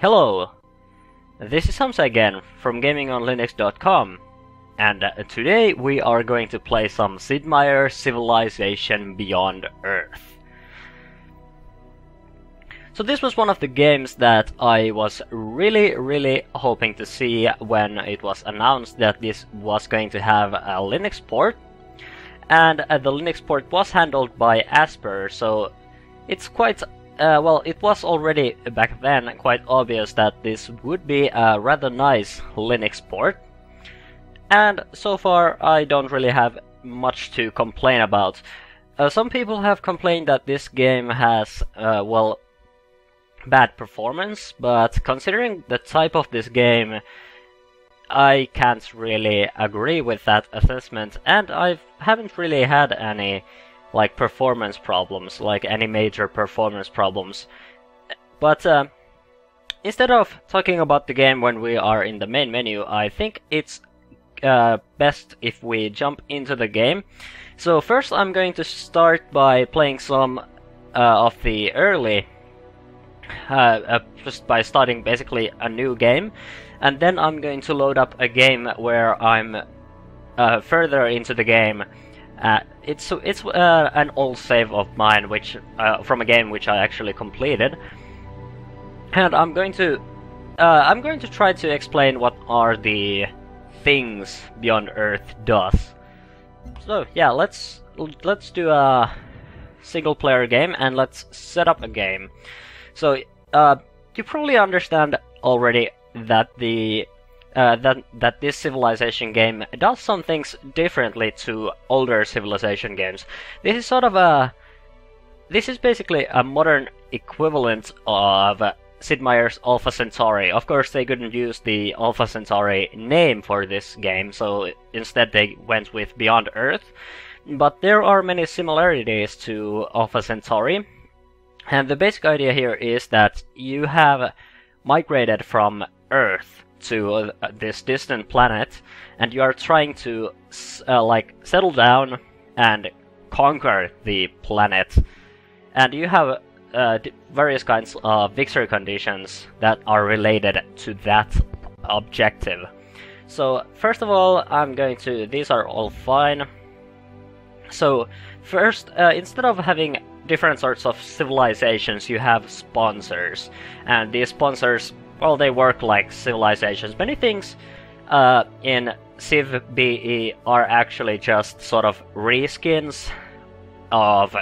Hello, this is Hamza again from GamingonLinux.com, and today we are going to play some Sid Meier's Civilization Beyond Earth. So this was one of the games that I was really hoping to see when it was announced that this was going to have a Linux port, and the Linux port was handled by Asper, so it's quite well, it was already back then quite obvious that this would be a rather nice Linux port. And so far I don't really have much to complain about. Some people have complained that this game has, well, bad performance, but considering the type of this game, I can't really agree with that assessment, and I haven't really had any performance problems, any major performance problems. But instead of talking about the game when we are in the main menu, I think it's best if we jump into the game. So first I'm going to start by playing some of the early, just by starting basically a new game, and then I'm going to load up a game where I'm further into the game. It's an old save of mine, which from a game which I actually completed, and I'm going to try to explain what are the things Beyond Earth does. So yeah, let's do a single player game and let's set up a game. So you probably understand already that the that this Civilization game does some things differently to older Civilization games. This is basically a modern equivalent of Sid Meier's Alpha Centauri. Of course, they couldn't use the Alpha Centauri name for this game, so instead they went with Beyond Earth. But there are many similarities to Alpha Centauri, and the basic idea here is that you have migrated from Earth to this distant planet, and you are trying to settle down and conquer the planet, and you have various kinds of victory conditions that are related to that objective. So first of all, these are all fine. So first, instead of having different sorts of civilizations, you have sponsors, and these sponsors, well, they work like civilizations. Many things in Civ BE are actually just sort of reskins of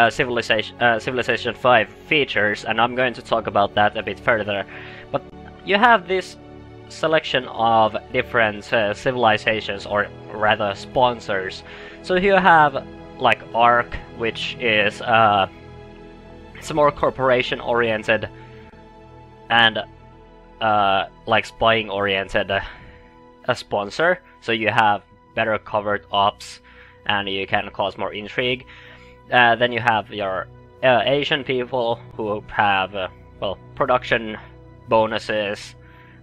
Civilization 5 features, and I'm going to talk about that a bit further. But you have this selection of different civilizations, or rather sponsors. So you have ARC, which is it's a more corporation oriented and spying oriented a sponsor, so you have better covered ops and you can cause more intrigue. Then you have your Asian people who have well, production bonuses.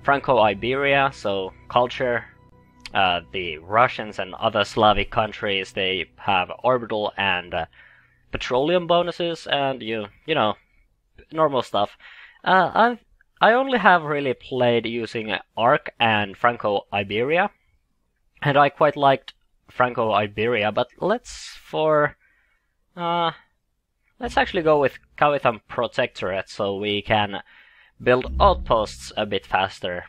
Franco-Iberia, so culture. The Russians and other Slavic countries, they have orbital and petroleum bonuses, and you know, normal stuff. I only have really played using ARC and Franco-Iberia, and I quite liked Franco-Iberia, but let's actually go with Cavithan Protectorate, so we can build outposts a bit faster.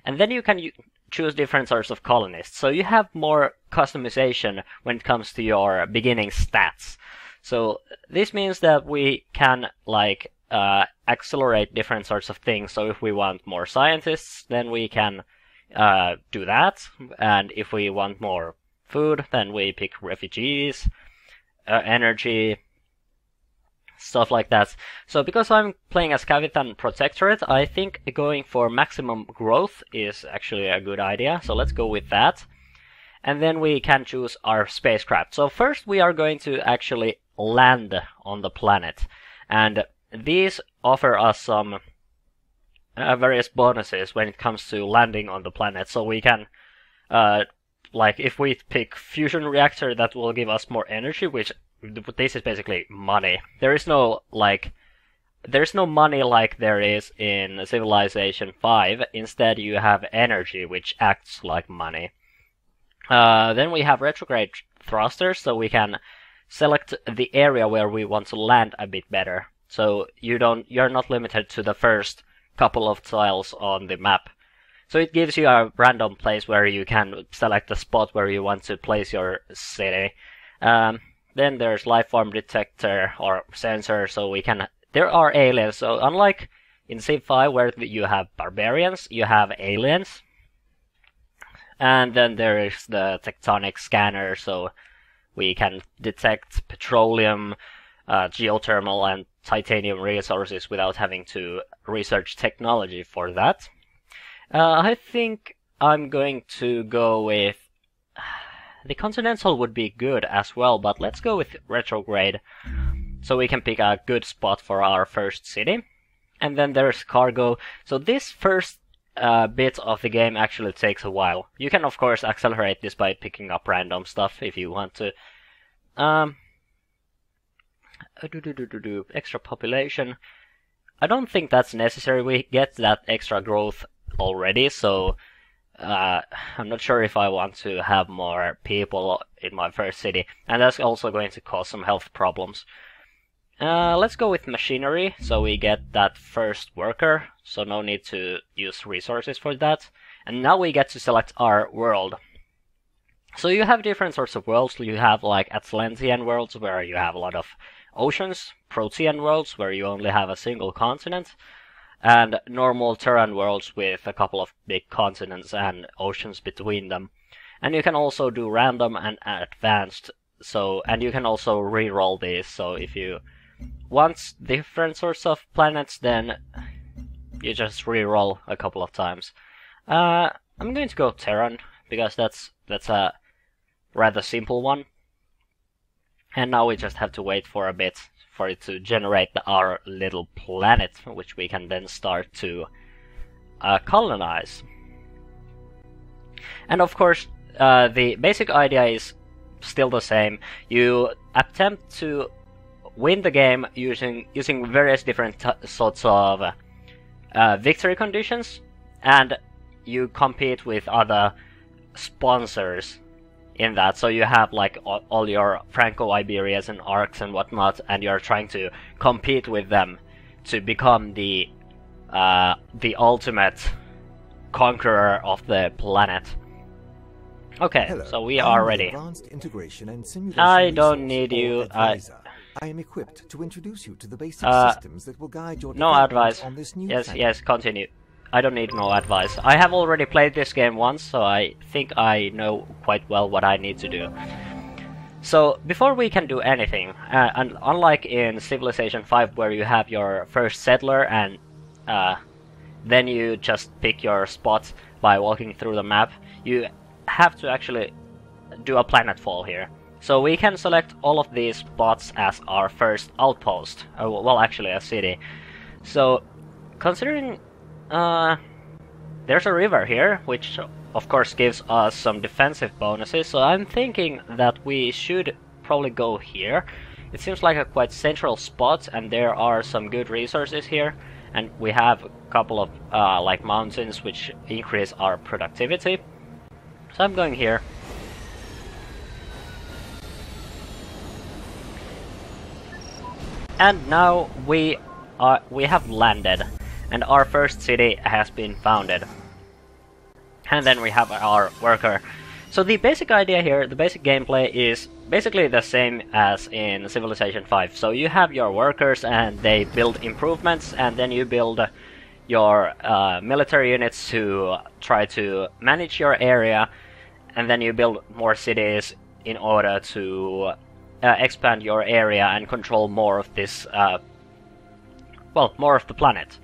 And then you can choose different sorts of colonists, so you have more customization when it comes to your beginning stats. So this means that we can accelerate different sorts of things. So if we want more scientists, then we can do that, and if we want more food, then we pick refugees, energy, stuff like that. So because I'm playing as Cavithan Protectorate, I think going for maximum growth is actually a good idea, so let's go with that. And then we can choose our spacecraft. So first we are going to actually land on the planet, and these offer us some various bonuses when it comes to landing on the planet. So we can if we pick fusion reactor, that will give us more energy, which this is basically money. There is no there's no money like there is in Civilization 5. Instead, you have energy, which acts like money. Then we have retrograde thrusters, so we can select the area where we want to land a bit better. So you're not limited to the first couple of tiles on the map. So it gives you a random place where you can select the spot where you want to place your city. Then there's lifeform detector or sensor, so there are aliens. So unlike in Civ 5 where you have barbarians, you have aliens. And then there is the tectonic scanner, so we can detect petroleum, geothermal, and titanium resources without having to research technology for that. I think I'm going to go with... The Continental would be good as well, but let's go with retrograde, so we can pick a good spot for our first city. And then there's cargo. So this first bit of the game actually takes a while. You can of course accelerate this by picking up random stuff if you want to. Extra population. I don't think that's necessary. We get that extra growth already, so I'm not sure if I want to have more people in my first city, and that's also going to cause some health problems. Let's go with machinery, so we get that first worker, so no need to use resources for that. And now we get to select our world. So you have different sorts of worlds. You have like Atlantean worlds where you have a lot of oceans, Protean worlds where you only have a single continent, and normal Terran worlds with a couple of big continents and oceans between them. And you can also do random and advanced, and you can also re-roll these, so if you want different sorts of planets, then you just re-roll a couple of times. I'm going to go Terran, because that's a rather simple one. And now we just have to wait for a bit for it to generate our little planet, which we can then start to colonize. And of course, the basic idea is still the same. You attempt to win the game using various different sorts of victory conditions, and you compete with other sponsors in that. So you have like all your Franco-Iberias and Arcs and whatnot, and you're trying to compete with them to become the ultimate conqueror of the planet. Okay, Hello, so we are ready. Advanced Integration and Simulation I don't Resource need or you. advisor. I am equipped to introduce you to the basic systems that will guide your No development advice. on this new Yes, planet. yes, continue. I don't need no advice. I have already played this game once, so I think I know quite well what I need to do. So, before we can do anything, and unlike in Civilization 5 where you have your first settler and then you just pick your spot by walking through the map, you have to actually do a planetfall here. So we can select all of these spots as our first outpost. Well, actually a city. So, considering there's a river here, which of course gives us some defensive bonuses, so I'm thinking that we should probably go here. It seems like a quite central spot, and there are some good resources here, and we have a couple of like mountains which increase our productivity. So I'm going here. And now we have landed, and our first city has been founded. And then we have our worker. So the basic idea here, the basic gameplay is basically the same as in Civilization 5. So you have your workers and they build improvements, and then you build your military units to try to manage your area, and then you build more cities in order to expand your area and control more of this, more of the planet.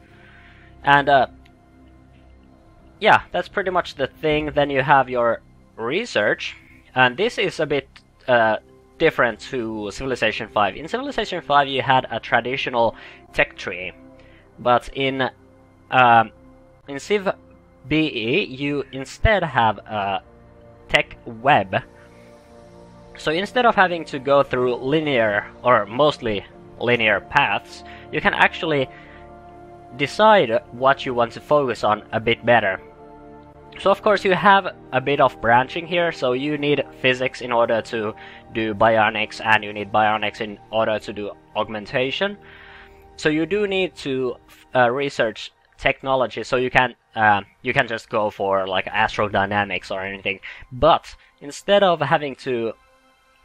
And yeah, that's pretty much the thing. Then you have your research, and this is a bit different to Civilization 5. In Civilization 5 you had a traditional tech tree, but in Civ BE you instead have a tech web. So instead of having to go through linear, or mostly linear paths, you can actually decide what you want to focus on a bit better. So of course you have a bit of branching here, so you need physics in order to do bionics, and you need bionics in order to do augmentation. So you do need to research technology, so you can just go for like astrodynamics or anything. But instead of having to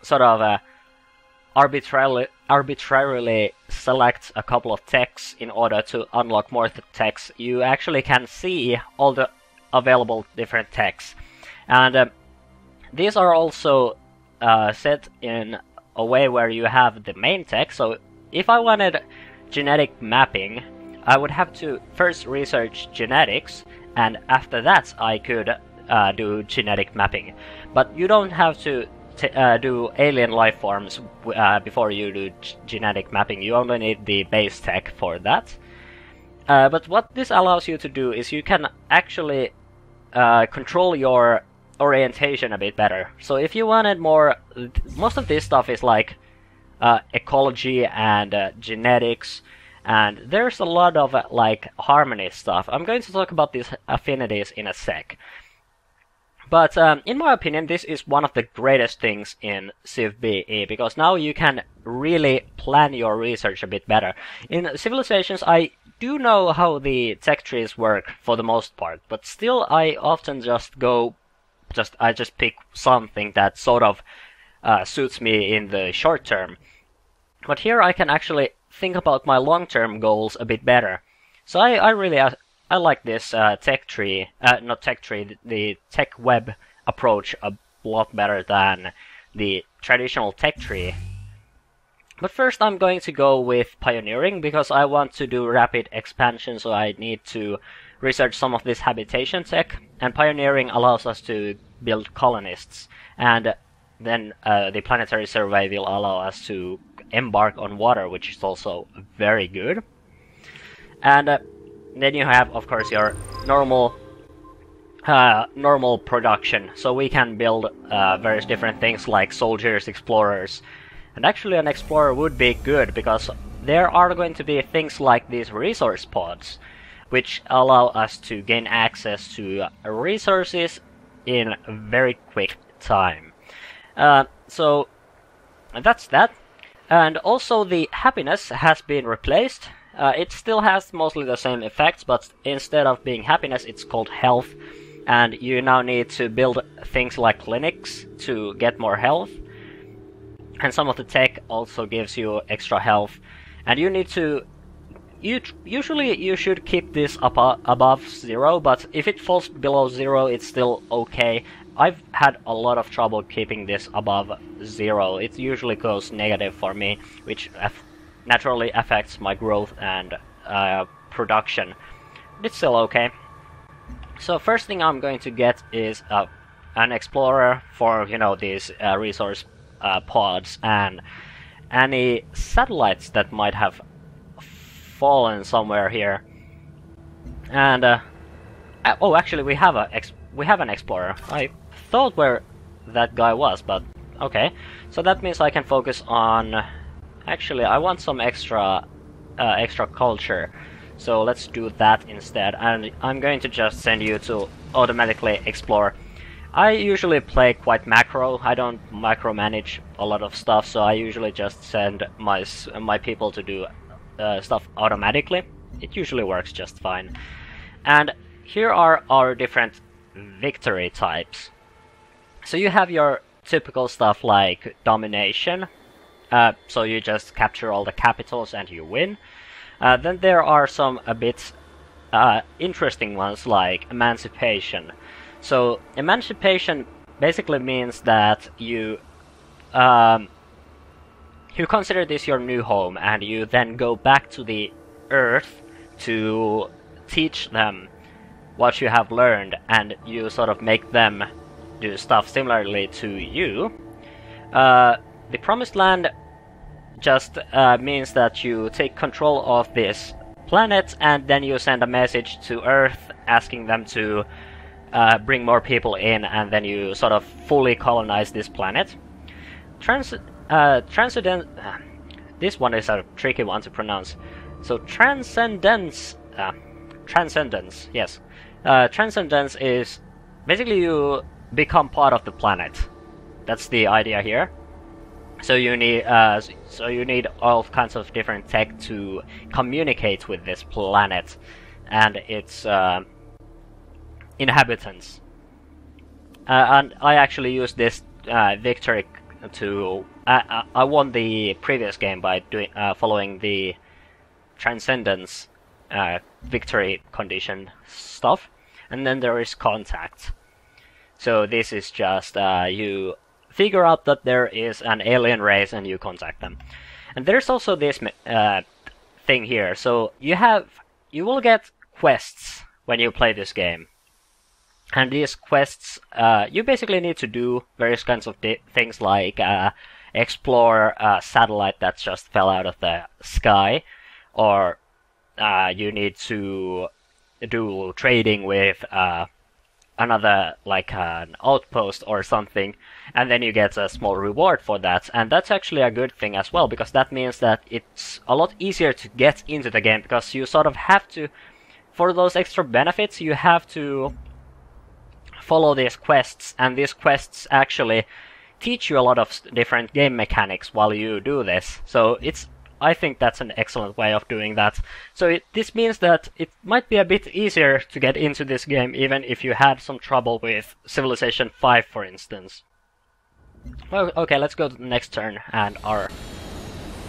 sort of arbitrarily select a couple of techs in order to unlock more techs, you actually can see all the available different techs. And these are also set in a way where you have the main tech. So if I wanted genetic mapping, I would have to first research genetics, and after that I could do genetic mapping. But you don't have to do alien life forms before you do genetic mapping. You only need the base tech for that. But what this allows you to do is you can actually control your orientation a bit better. So if you wanted more, most of this stuff is like ecology and genetics, and there's a lot of like harmony stuff. I'm going to talk about these affinities in a sec. But in my opinion, this is one of the greatest things in Civ BE, because now you can really plan your research a bit better. In Civilizations, I do know how the tech trees work for the most part, but still I often just pick something that sort of suits me in the short term. But here I can actually think about my long-term goals a bit better. So I really like this tech tree, the tech web approach a lot better than the traditional tech tree. But first I'm going to go with pioneering, because I want to do rapid expansion, so I need to research some of this habitation tech, and pioneering allows us to build colonists, and then the planetary survey will allow us to embark on water, which is also very good. And then you have, of course, your normal production, so we can build various different things like soldiers, explorers. And actually an explorer would be good, because there are going to be things like these resource pods, which allow us to gain access to resources in a very quick time. So that's that. And also the happiness has been replaced. It still has mostly the same effects, but instead of being happiness, it's called health. And you now need to build things like clinics to get more health. And some of the tech also gives you extra health. And you need to... Usually you should keep this above 0, but if it falls below 0, it's still okay. I've had a lot of trouble keeping this above 0. It usually goes negative for me, which naturally affects my growth and production. It's still okay. So first thing I'm going to get is an explorer for, you know, these resource pods and any satellites that might have fallen somewhere here. And oh, actually we have an explorer. I thought where that guy was, but okay. So that means I can focus on... Actually, I want some extra culture. So let's do that instead. And I'm going to just send you to automatically explore. I usually play quite macro. I don't micromanage a lot of stuff, so I usually just send my people to do stuff automatically. It usually works just fine. And here are our different victory types. So you have your typical stuff like domination. So you just capture all the capitals and you win. Then there are some a bit interesting ones like Emancipation. So Emancipation basically means that you consider this your new home, and you then go back to the Earth to teach them what you have learned, and you sort of make them do stuff similarly to you. The Promised Land just means that you take control of this planet, and then you send a message to Earth asking them to bring more people in, and then you sort of fully colonize this planet. Transcendence. This one is a tricky one to pronounce. So Transcendence, yes. Transcendence is basically you become part of the planet. That's the idea here. So you need all kinds of different tech to communicate with this planet and its inhabitants. And I actually used this victory to. I won the previous game by following the Transcendence victory condition stuff, and then there is contact. So this is just you figure out that there is an alien race and you contact them. And there's also this thing here. So you will get quests when you play this game. And these quests, you basically need to do various kinds of things like explore a satellite that just fell out of the sky, or you need to do trading with another, like an outpost or something, and then you get a small reward for that. And that's actually a good thing as well, because that means that it's a lot easier to get into the game, because you sort of have to, for those extra benefits, you have to follow these quests, and these quests actually teach you a lot of different game mechanics while you do this. So I think that's an excellent way of doing that. So this means that it might be a bit easier to get into this game, even if you had some trouble with Civilization 5, for instance. Well, okay, let's go to the next turn and our...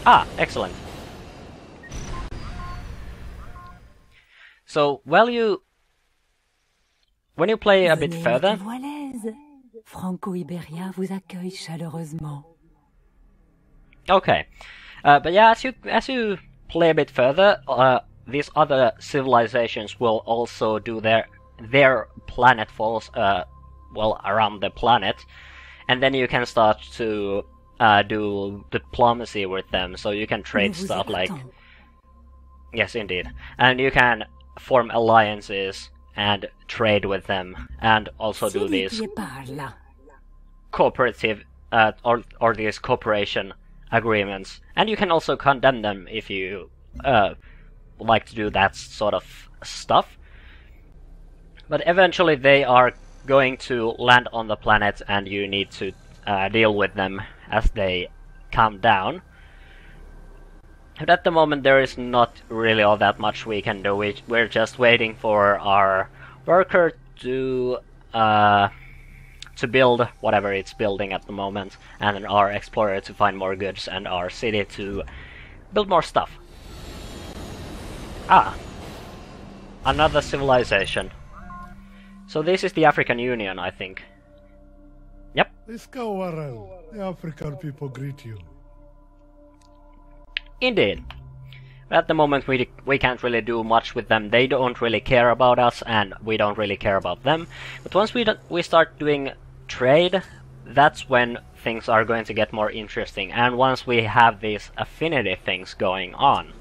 excellent. So, when you play a bit further... Franco-Iberia vous accueille chaleureusement. Okay. But yeah, as you play a bit further, these other civilizations will also do their planetfalls, around the planet, and then you can start to do diplomacy with them. So you can trade stuff like, yes, indeed, and you can form alliances and trade with them, and also do these cooperative or these cooperation agreements, and you can also condemn them if you like to do that sort of stuff. But eventually they are going to land on the planet, and you need to deal with them as they come down. But at the moment there is not really all that much we can do. We're just waiting for our worker to build whatever it's building at the moment, and our explorer to find more goods, and our city to build more stuff. Another civilization. So this is the African Union, I think. Yep. The African people greet you. Indeed. But at the moment we can't really do much with them. They don't really care about us, and we don't really care about them. But once we start doing trade, that's when things are going to get more interesting, and once we have these affinity things going on.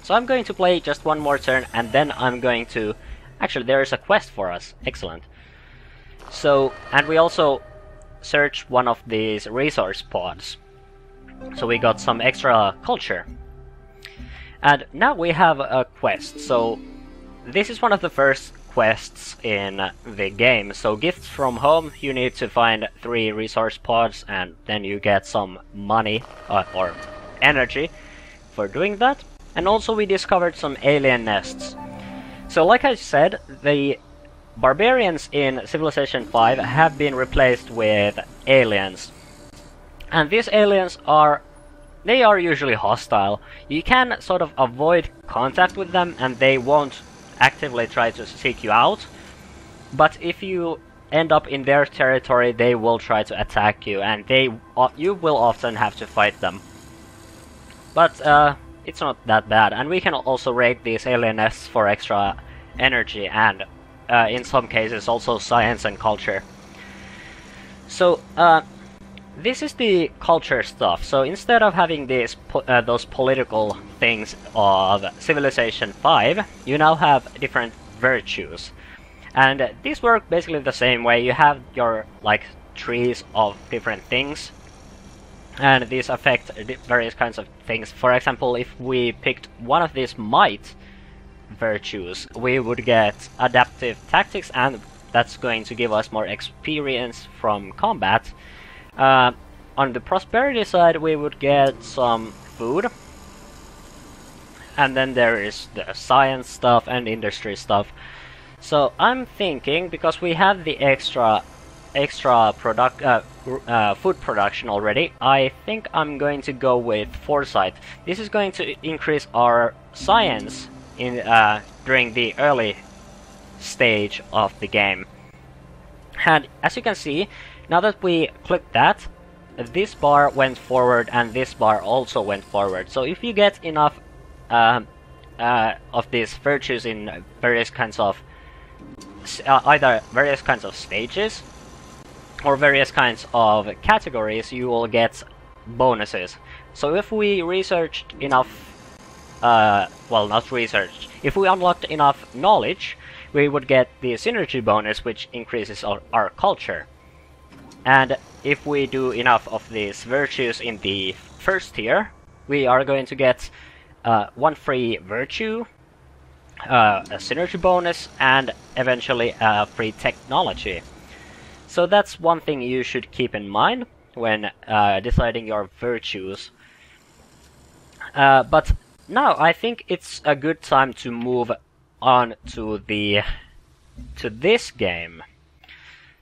So I'm going to play just one more turn, and then I'm going to... Actually, there is a quest for us. Excellent. So, and we also searched one of these resource pods. So we got some extra culture. And now we have a quest. So this is one of the first quests in the game. So gifts from home, you need to find 3 resource pods, and then you get some money or energy for doing that. And also we discovered some alien nests. So like I said, the barbarians in Civilization 5 have been replaced with aliens. And these aliens are usually hostile. You can sort of avoid contact with them, and they won't actively try to seek you out. But if you end up in their territory, they will try to attack you, and you will often have to fight them. But it's not that bad, and we can also raid these alien nests for extra energy, and in some cases also science and culture. So this is the culture stuff. So instead of having those political things of Civilization 5, you now have different virtues. And these work basically the same way. You have your, like, trees of different things. and these affect various kinds of things. For example, if we picked one of these might virtues, we would get adaptive tactics, and that's going to give us more experience from combat. On the prosperity side, we would get some food, and then there is the science stuff and industry stuff. So I'm thinking, because we have the extra food production already, I think I'm going to go with foresight. This is going to increase our science in during the early stage of the game. And as you can see, now that we click that, this bar went forward and this bar also went forward. So if you get enough of these virtues in various kinds of either various kinds of stages or various kinds of categories, you will get bonuses. So if we researched enough, well, not researched, if we unlocked enough knowledge, we would get the synergy bonus, which increases our culture. And if we do enough of these virtues in the first tier, we are going to get one free virtue, a synergy bonus, and eventually a free technology. So that's one thing you should keep in mind when deciding your virtues. But now I think it's a good time to move on to this game.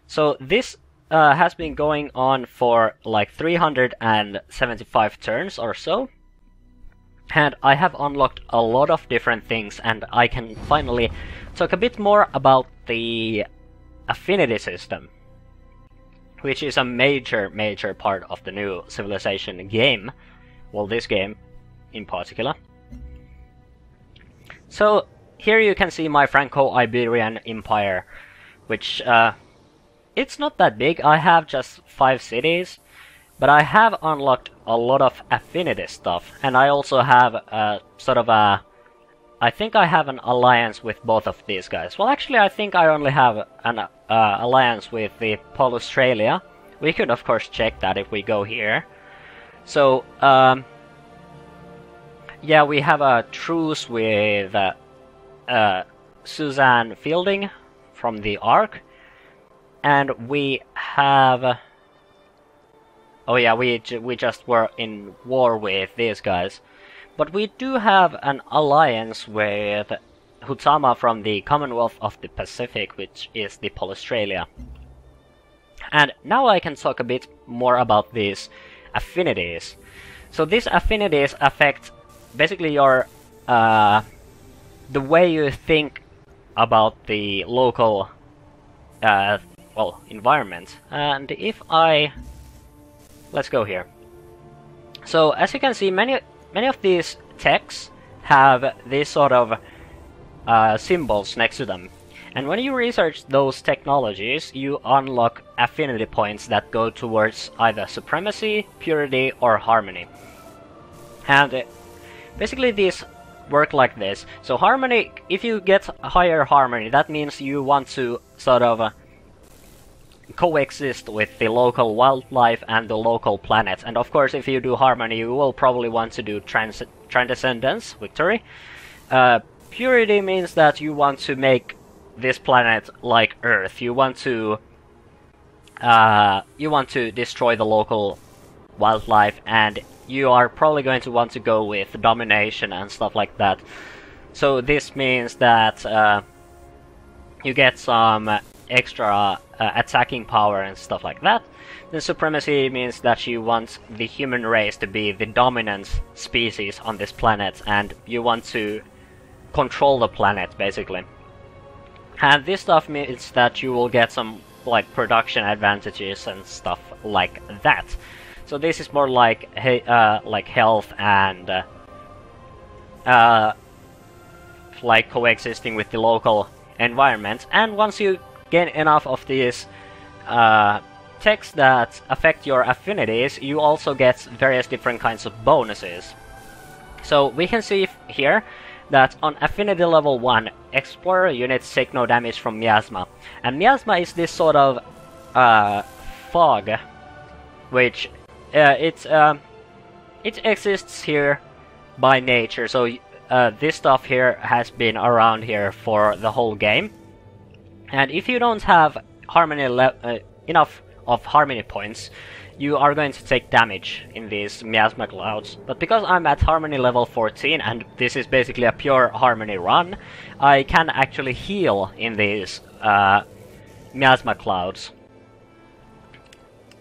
So this has been going on for like 375 turns or so, and I have unlocked a lot of different things, and I can finally talk a bit more about the Affinity System, which is a major part of the new Civilization game. Well, this game in particular. So here you can see my Franco-Iberian Empire, which it's not that big. I have just 5 cities, but I have unlocked a lot of affinity stuff, and I also have sort of a... I think I have an alliance with both of these guys. Well, actually, I think I only have an alliance with the Australia. We could, of course, check that if we go here. So, yeah, we have a truce with Suzanne Fielding from the Ark, and we have... oh yeah, we just were in war with these guys. But we do have an alliance with Hutama from the Commonwealth of the Pacific, which is the Australia. And now I can talk a bit more about these affinities. So these affinities affect basically your the way you think about the local well, environment. And if I... let's go here. So as you can see, many of these texts have this sort of symbols next to them. And when you research those technologies, you unlock affinity points that go towards either supremacy, purity, or harmony. And basically these work like this. So harmony, if you get higher harmony, that means you want to sort of coexist with the local wildlife and the local planet. And of course, if you do harmony, you will probably want to do Transcendence, victory. Purity means that you want to make this planet like Earth. You want to destroy the local wildlife, and you are probably going to want to go with domination and stuff like that. So this means that you get some extra attacking power and stuff like that. Then supremacy means that you want the human race to be the dominant species on this planet, and you want to control the planet, basically. And this stuff means that you will get some like production advantages and stuff like that. So this is more like health and like coexisting with the local environment. And once you gain enough of these texts that affect your affinities, you also get various different kinds of bonuses. So we can see here that on affinity level 1, explorer units take no damage from miasma. And miasma is this sort of fog, which it exists here by nature. So this stuff here has been around here for the whole game, and if you don't have harmony enough of harmony points, you are going to take damage in these miasma clouds. But because I'm at harmony level 14 and this is basically a pure harmony run, I can actually heal in these miasma clouds.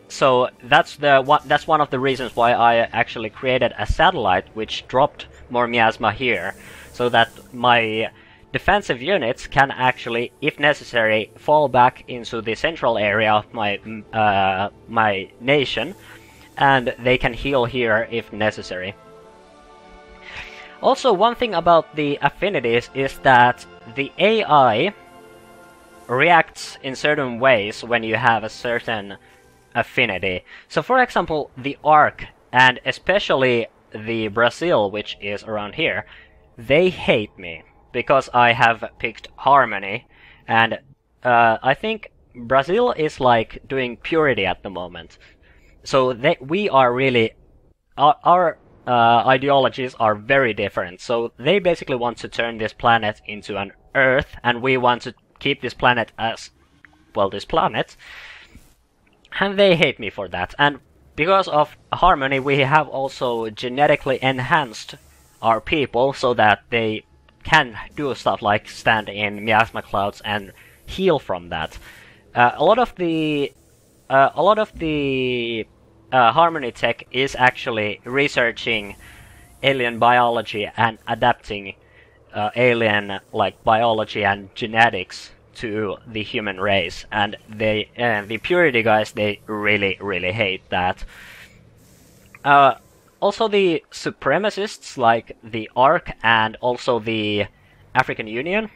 So that's one of the reasons why I actually created a satellite which dropped more miasma here, so that my defensive units can actually, if necessary, fall back into the central area of my nation, and they can heal here if necessary. Also, one thing about the affinities is that the AI reacts in certain ways when you have a certain affinity. So for example, the Ark, and especially the Brazil, which is around here, they hate me because I have picked harmony, and I think Brazil is like doing purity at the moment. So we are really, our ideologies are very different. So they basically want to turn this planet into an Earth, and we want to keep this planet as, well, this planet. And they hate me for that. And because of harmony, we have also genetically enhanced our people so that they can do stuff like stand in miasma clouds and heal from that. A lot of the harmony tech is actually researching alien biology and adapting alien like biology and genetics to the human race, and the purity guys, they really hate that. Also, the supremacists like the Ark and also the African Union,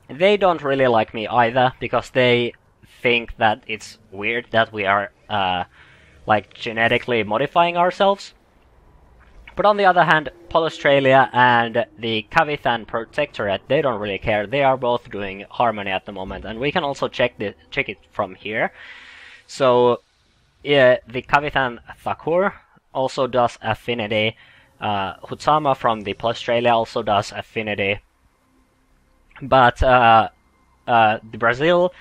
they don't really like me either, because they think that it's weird that we are like genetically modifying ourselves. But on the other hand, Australia and the Kavithan Protectorate, they don't really care. They are both doing harmony at the moment, and we can also check it from here. So yeah, the Kavithan Thakur also does affinity. Hutsama from the Australia also does affinity. But the Brazil,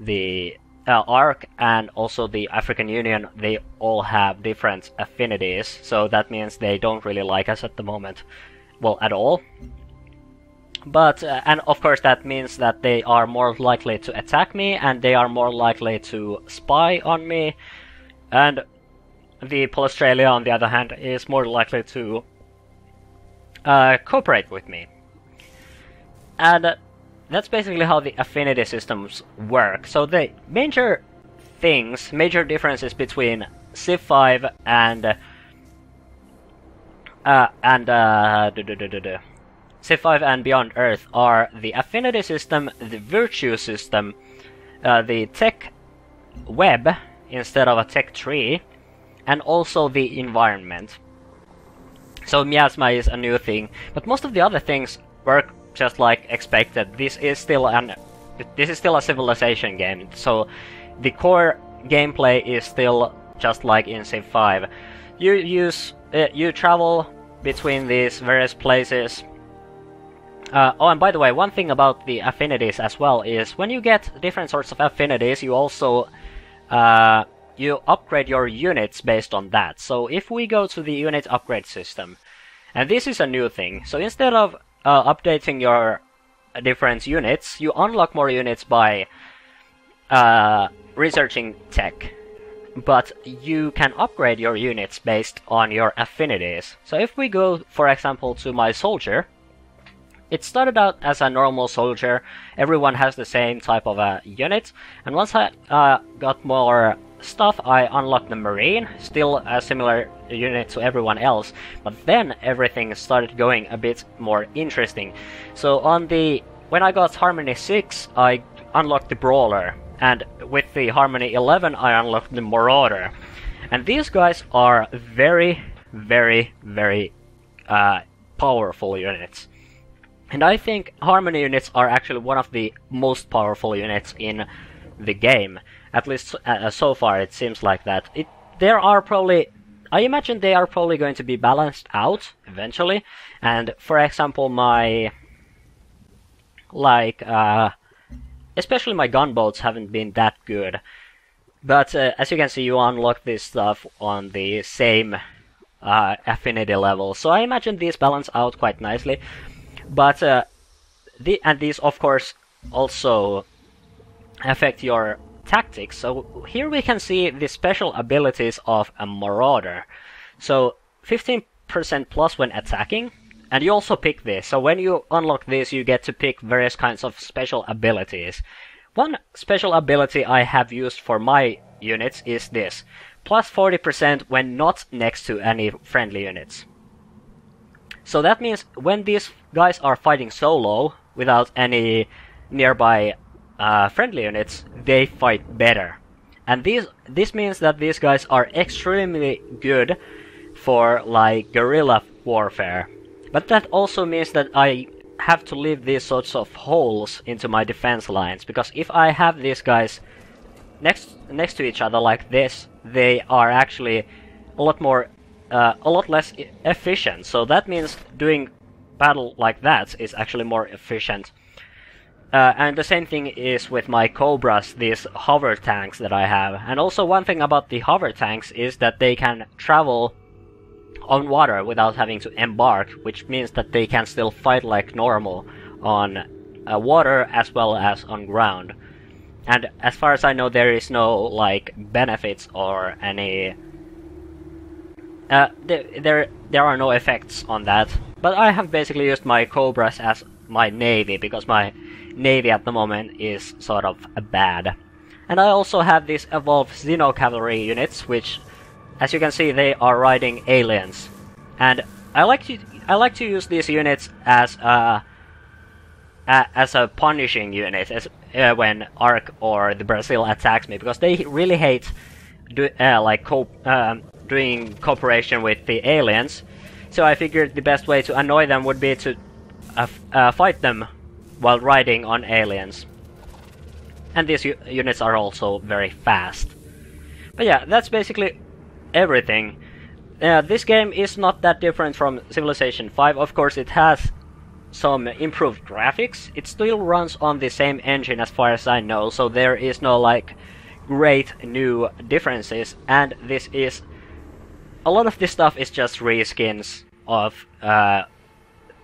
the Ark, and also the African Union, they all have different affinities, so that means they don't really like us at the moment, well, at all. But, and of course that means that they are more likely to attack me, and they are more likely to spy on me, and the Australia, on the other hand, is more likely to cooperate with me. And that's basically how the affinity systems work. So the major differences between Civ 5 and Civ 5 and Beyond Earth are the affinity system, the virtue system, the tech web instead of a tech tree, and also the environment. So miasma is a new thing, but most of the other things work just like expected. This is still a civilization game, so the core gameplay is still just like in Civ 5. You travel between these various places. Oh, and by the way, one thing about the affinities as well is when you get different sorts of affinities, you also you upgrade your units based on that. So if we go to the unit upgrade system, and this is a new thing, so instead of updating your different units, you unlock more units by researching tech, but you can upgrade your units based on your affinities. So if we go, for example, to my soldier, it started out as a normal soldier, everyone has the same type of a unit, and once I got more stuff, I unlocked the Marine, still a similar unit to everyone else, but then everything started going a bit more interesting. So when I got Harmony 6, I unlocked the Brawler, and with the Harmony 11, I unlocked the Marauder. And these guys are very powerful units. And I think Harmony units are actually one of the most powerful units in the game. At least so far it seems like that. There are probably I imagine they are probably going to be balanced out eventually, and for example my especially my gunboats haven't been that good, but as you can see, you unlock this stuff on the same affinity level, so I imagine these balance out quite nicely. But and these of course also affect your tactics. So here we can see the special abilities of a Marauder. So 15% plus when attacking, and you also pick this. So when you unlock this, you get to pick various kinds of special abilities. One special ability I have used for my units is this: plus 40% when not next to any friendly units. So that means when these guys are fighting solo without any nearby friendly units, they fight better. And this means that these guys are extremely good for like guerrilla warfare. But that also means that I have to leave these sorts of holes into my defense lines, because if I have these guys next to each other like this, they are actually a lot less efficient. So that means doing battle like that is actually more efficient. And the same thing is with my Cobras, these hover tanks that I have. And also one thing about the hover tanks is that they can travel on water without having to embark, which means that they can still fight like normal on water as well as on ground. And as far as I know, there is no like benefits or any there are no effects on that. But I have basically used my Cobras as my navy, because my navy at the moment is sort of bad. And I also have these evolved Xeno cavalry units, which, as you can see, they are riding aliens. And I like to use these units as a punishing unit when Ark or the Brazil attacks me, because they really hate doing cooperation with the aliens. So I figured the best way to annoy them would be to fight them while riding on aliens. And these units are also very fast. But yeah, that's basically everything. This game is not that different from Civilization 5. Of course, it has some improved graphics. It still runs on the same engine as far as I know, so there is no like great new differences. And this is a lot of this stuff is just reskins of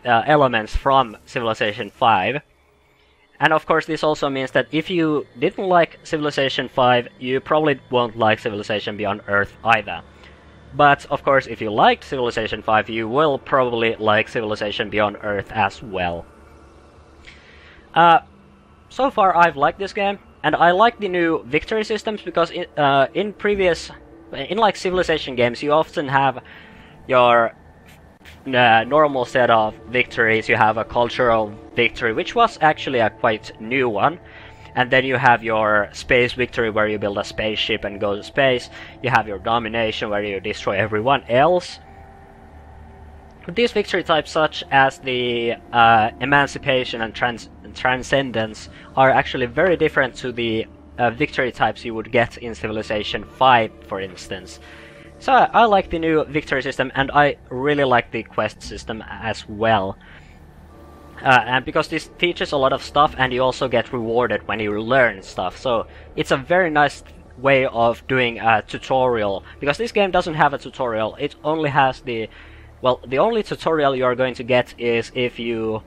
elements from Civilization 5. And of course this also means that if you didn't like Civilization 5, you probably won't like Civilization Beyond Earth either. But of course if you liked Civilization 5, you will probably like Civilization Beyond Earth as well. So far I've liked this game, and I like the new victory systems, because in like Civilization games you often have your normal set of victories. You have a cultural victory, which was actually a quite new one, and then you have your space victory, where you build a spaceship and go to space. You have your domination, where you destroy everyone else. These victory types, such as the Emancipation and Transcendence, are actually very different to the victory types you would get in Civilization 5, for instance. So I like the new victory system, and I really like the quest system as well. And because this teaches a lot of stuff, and you also get rewarded when you learn stuff, so it's a very nice way of doing a tutorial. Because this game doesn't have a tutorial, it only has the only tutorial you're going to get is if you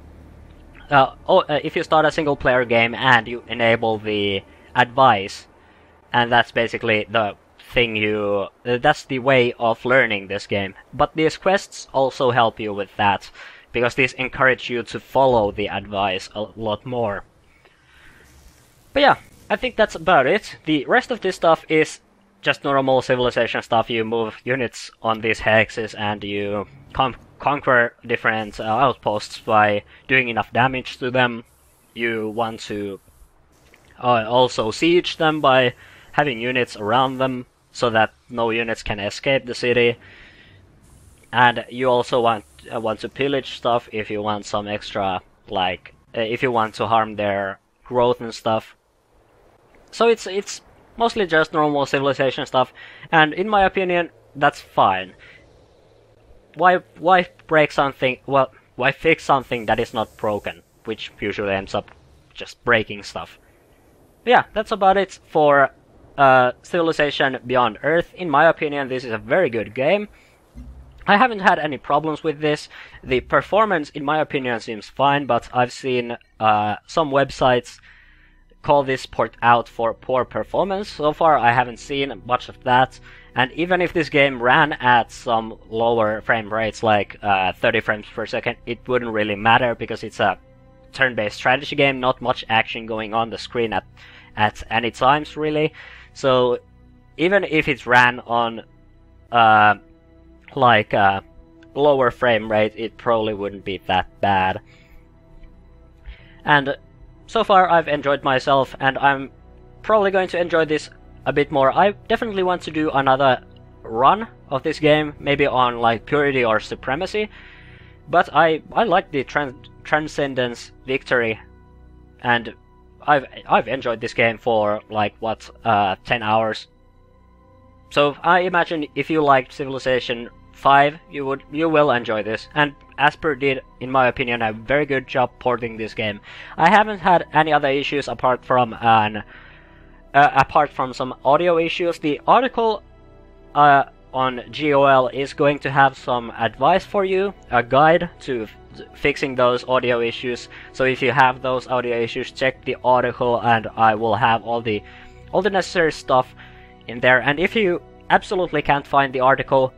start a single player game and you enable the advice, and that's basically the thing that's the way of learning this game. But these quests also help you with that, because these encourage you to follow the advice a lot more. But yeah, I think that's about it. The rest of this stuff is just normal Civilization stuff. You move units on these hexes and you conquer different outposts by doing enough damage to them. You want to also siege them by having units around them, so that no units can escape the city. And you also want to pillage stuff if you want some extra, if you want to harm their growth and stuff. So it's Mostly just normal Civilization stuff, and in my opinion, that's fine. Why break something? Well, why fix something that is not broken, which usually ends up just breaking stuff. Yeah, that's about it for Civilization Beyond Earth. In my opinion, this is a very good game. I haven't had any problems with this. The performance, in my opinion, seems fine, but I've seen some websites call this port out for poor performance. So far, I haven't seen much of that. And even if this game ran at some lower frame rates, like 30 frames per second, it wouldn't really matter because it's a turn-based strategy game, not much action going on the screen at any times, really. So even if it ran on lower frame rate, it probably wouldn't be that bad. And so far I've enjoyed myself, and I'm probably going to enjoy this a bit more. I definitely want to do another run of this game, maybe on like Purity or Supremacy, but I like the Transcendence victory, and I've enjoyed this game for like 10 hours. So I imagine if you liked Civilization 5, you will enjoy this. And Asper did, in my opinion, a very good job porting this game. I haven't had any other issues apart from some audio issues. The article on GOL is going to have some advice for you, a guide to fixing those audio issues. So if you have those audio issues, check the article, and I will have all the necessary stuff in there. And if you absolutely can't find the article,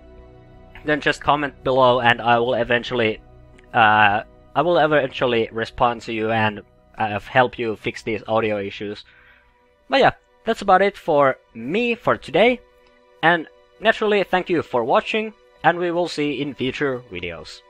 then just comment below, and I will eventually respond to you and help you fix these audio issues. But yeah, that's about it for me for today, and naturally thank you for watching, and we will see in future videos.